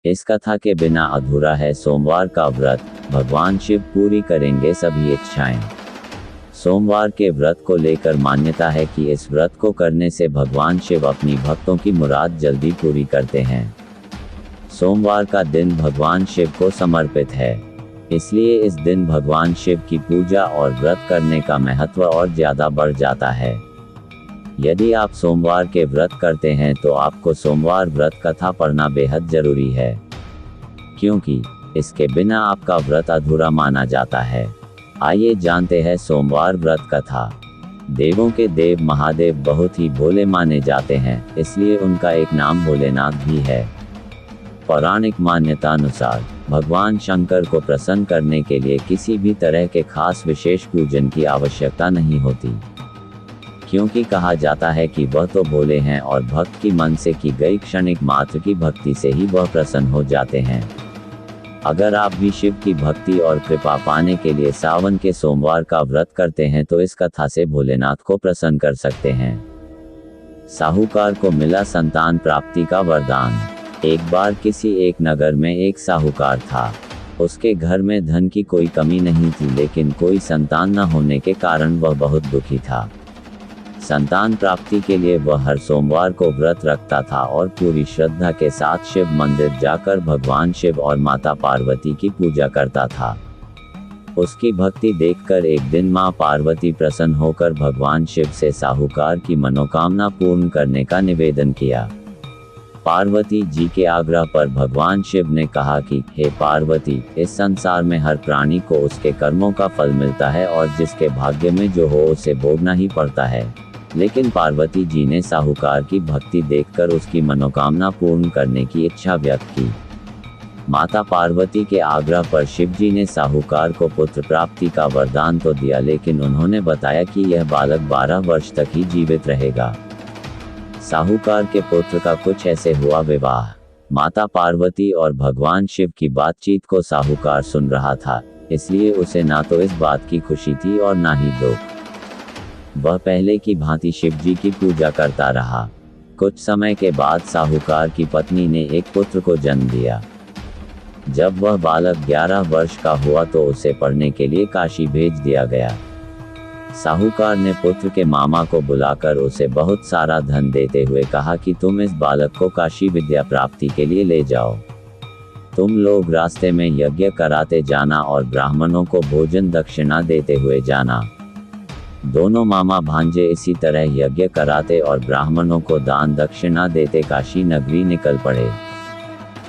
इस कथा के बिना अधूरा है सोमवार का व्रत। भगवान शिव पूरी करेंगे सभी इच्छाएं। सोमवार के व्रत को लेकर मान्यता है कि इस व्रत को करने से भगवान शिव अपनी भक्तों की मुराद जल्दी पूरी करते हैं। सोमवार का दिन भगवान शिव को समर्पित है, इसलिए इस दिन भगवान शिव की पूजा और व्रत करने का महत्व और ज्यादा बढ़ जाता है। यदि आप सोमवार के व्रत करते हैं तो आपको सोमवार व्रत कथा पढ़ना बेहद जरूरी है, क्योंकि इसके बिना आपका व्रत अधूरा माना जाता है। आइए जानते हैं सोमवार व्रत कथा। देवों के देव महादेव बहुत ही भोले माने जाते हैं, इसलिए उनका एक नाम भोलेनाथ भी है। पौराणिक मान्यता अनुसार भगवान शंकर को प्रसन्न करने के लिए किसी भी तरह के खास विशेष पूजन की आवश्यकता नहीं होती, क्योंकि कहा जाता है कि वह तो भोले हैं और भक्त की मन से की गई क्षणिक मात्र की भक्ति से ही वह प्रसन्न हो जाते हैं। अगर आप भी शिव की भक्ति और कृपा पाने के लिए सावन के सोमवार का व्रत करते हैं तो इस कथा से भोलेनाथ को प्रसन्न कर सकते हैं। साहूकार को मिला संतान प्राप्ति का वरदान। एक बार किसी एक नगर में एक साहूकार था। उसके घर में धन की कोई कमी नहीं थी, लेकिन कोई संतान न होने के कारण वह बहुत दुखी था। संतान प्राप्ति के लिए वह हर सोमवार को व्रत रखता था और पूरी श्रद्धा के साथ शिव मंदिर जाकर भगवान शिव और माता पार्वती की पूजा करता था। उसकी भक्ति देखकर एक दिन मां पार्वती प्रसन्न होकर भगवान शिव से साहूकार की मनोकामना पूर्ण करने का निवेदन किया। पार्वती जी के आग्रह पर भगवान शिव ने कहा कि हे पार्वती, इस संसार में हर प्राणी को उसके कर्मों का फल मिलता है और जिसके भाग्य में जो हो उसे भोगना ही पड़ता है। लेकिन पार्वती जी ने साहूकार की भक्ति देखकर उसकी मनोकामना पूर्ण करने की इच्छा व्यक्त की। माता पार्वती के आग्रह पर शिव जी ने साहूकार को पुत्र प्राप्ति का वरदान तो दिया, लेकिन उन्होंने बताया कि यह बालक 12 वर्ष तक ही जीवित रहेगा। साहूकार के पुत्र का कुछ ऐसे हुआ विवाह। माता पार्वती और भगवान शिव की बातचीत को साहूकार सुन रहा था, इसलिए उसे ना तो इस बात की खुशी थी और ना ही दुख। वह पहले की भांति शिव जी की पूजा करता रहा। कुछ समय के बाद साहूकार की पत्नी ने एक पुत्र को जन्म दिया। जब वह बालक 11 वर्ष का हुआ तो उसे पढ़ने के लिए काशी भेज दिया गया। साहूकार ने पुत्र के मामा को बुलाकर उसे बहुत सारा धन देते हुए कहा कि तुम इस बालक को काशी विद्या प्राप्ति के लिए ले जाओ। तुम लोग रास्ते में यज्ञ कराते जाना और ब्राह्मणों को भोजन दक्षिणा देते हुए जाना। दोनों मामा भांजे इसी तरह यज्ञ कराते और ब्राह्मणों को दान दक्षिणा देते काशी नगरी निकल पड़े।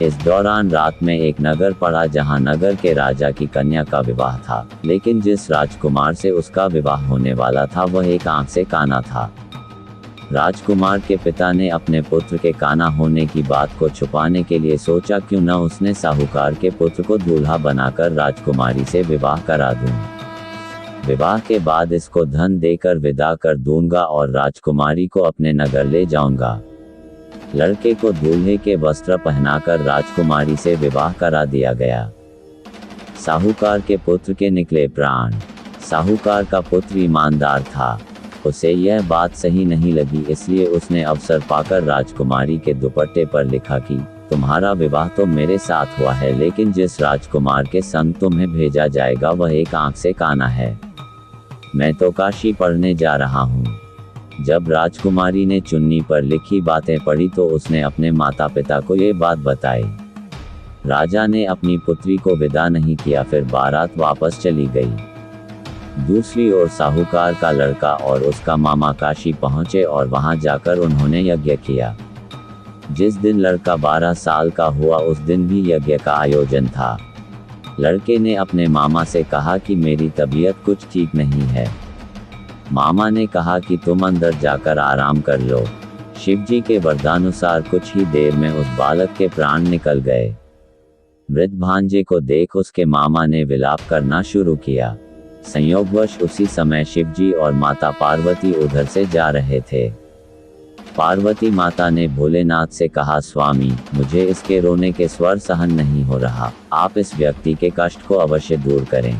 इस दौरान रात में एक नगर पड़ा जहां नगर के राजा की कन्या का विवाह था, लेकिन जिस राजकुमार से उसका विवाह होने वाला था वह एक आंख से काना था। राजकुमार के पिता ने अपने पुत्र के काना होने की बात को छुपाने के लिए सोचा क्यों न उसने साहूकार के पुत्र को दूल्हा बनाकर राजकुमारी से विवाह करा दूं। विवाह के बाद इसको धन देकर विदा कर दूंगा और राजकुमारी को अपने नगर ले जाऊंगा। लड़के को दूल्हे के वस्त्र पहनाकर राजकुमारी से विवाह करा दिया गया। साहूकार के पुत्र के निकले प्राण। साहूकार का पुत्र ईमानदार था। उसे यह बात सही नहीं लगी, इसलिए उसने अवसर पाकर राजकुमारी के दुपट्टे पर लिखा कि तुम्हारा विवाह तो मेरे साथ हुआ है, लेकिन जिस राजकुमार के संग तुम्हें भेजा जाएगा वह एक आंख से काना है। मैं तो काशी पढ़ने जा रहा हूँ। जब राजकुमारी ने चुन्नी पर लिखी बातें पढ़ी तो उसने अपने माता पिता को ये बात बताई। राजा ने अपनी पुत्री को विदा नहीं किया, फिर बारात वापस चली गई। दूसरी ओर साहूकार का लड़का और उसका मामा काशी पहुंचे और वहां जाकर उन्होंने यज्ञ किया। जिस दिन लड़का 12 साल का हुआ उस दिन भी यज्ञ का आयोजन था। लड़के ने अपने मामा से कहा कि मेरी तबीयत कुछ ठीक नहीं है। मामा ने कहा कि तुम अंदर जाकर आराम कर लो। शिवजी के वरदानुसार कुछ ही देर में उस बालक के प्राण निकल गए। मृत भांजे को देख उसके मामा ने विलाप करना शुरू किया। संयोगवश उसी समय शिवजी और माता पार्वती उधर से जा रहे थे। पार्वती माता ने भोलेनाथ से कहा, स्वामी, मुझे इसके रोने के स्वर सहन नहीं हो रहा, आप इस व्यक्ति के कष्ट को अवश्य दूर करें।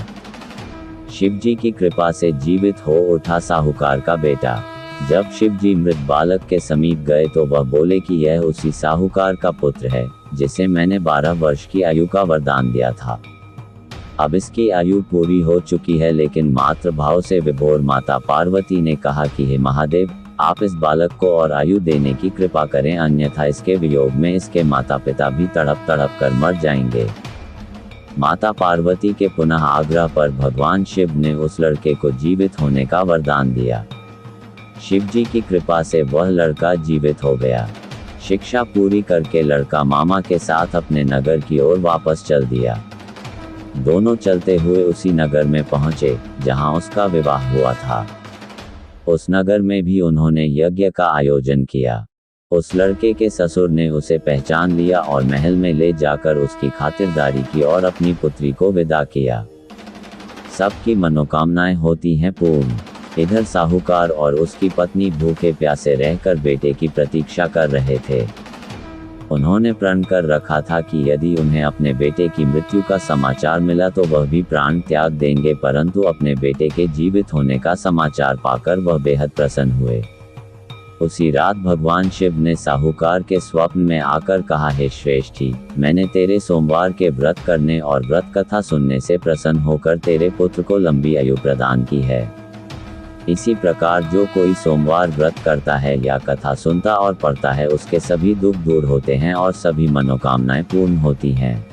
शिवजी की कृपा से जीवित हो उठा साहूकार का बेटा। जब शिवजी मृत बालक के समीप गए तो वह बोले कि यह उसी साहूकार का पुत्र है। जिसे मैंने 12 वर्ष की आयु का वरदान दिया था। अब इसकी आयु पूरी हो चुकी है, लेकिन मातृ भाव से विभोर माता पार्वती ने कहा कि हे महादेव, आप इस बालक को और आयु देने की कृपा करें, अन्यथा इसके वियोग में इसके माता पिता भी तड़प तड़प कर मर जाएंगे। माता पार्वती के पुनः आग्रह पर भगवान शिव ने उस लड़के को जीवित होने का वरदान दिया। शिव जी की कृपा से वह लड़का जीवित हो गया। शिक्षा पूरी करके लड़का मामा के साथ अपने नगर की ओर वापस चल दिया। दोनों चलते हुए उसी नगर में पहुंचे जहां उसका विवाह हुआ था। उस नगर में भी उन्होंने यज्ञ का आयोजन किया। उस लड़के के ससुर ने उसे पहचान लिया और महल में ले जाकर उसकी खातिरदारी की और अपनी पुत्री को विदा किया। सबकी मनोकामनाएं होती हैं पूर्ण। इधर साहूकार और उसकी पत्नी भूखे प्यासे रहकर बेटे की प्रतीक्षा कर रहे थे। उन्होंने प्रण कर रखा था कि यदि उन्हें अपने बेटे की मृत्यु का समाचार मिला तो वह भी प्राण त्याग देंगे, परंतु अपने बेटे के जीवित होने का समाचार पाकर वह बेहद प्रसन्न हुए। उसी रात भगवान शिव ने साहूकार के स्वप्न में आकर कहा, हे श्रेष्ठी, मैंने तेरे सोमवार के व्रत करने और व्रत कथा सुनने से प्रसन्न होकर तेरे पुत्र को लंबी आयु प्रदान की है। इसी प्रकार जो कोई सोमवार व्रत करता है या कथा सुनता और पढ़ता है, उसके सभी दुख दूर होते हैं और सभी मनोकामनाएं पूर्ण होती हैं।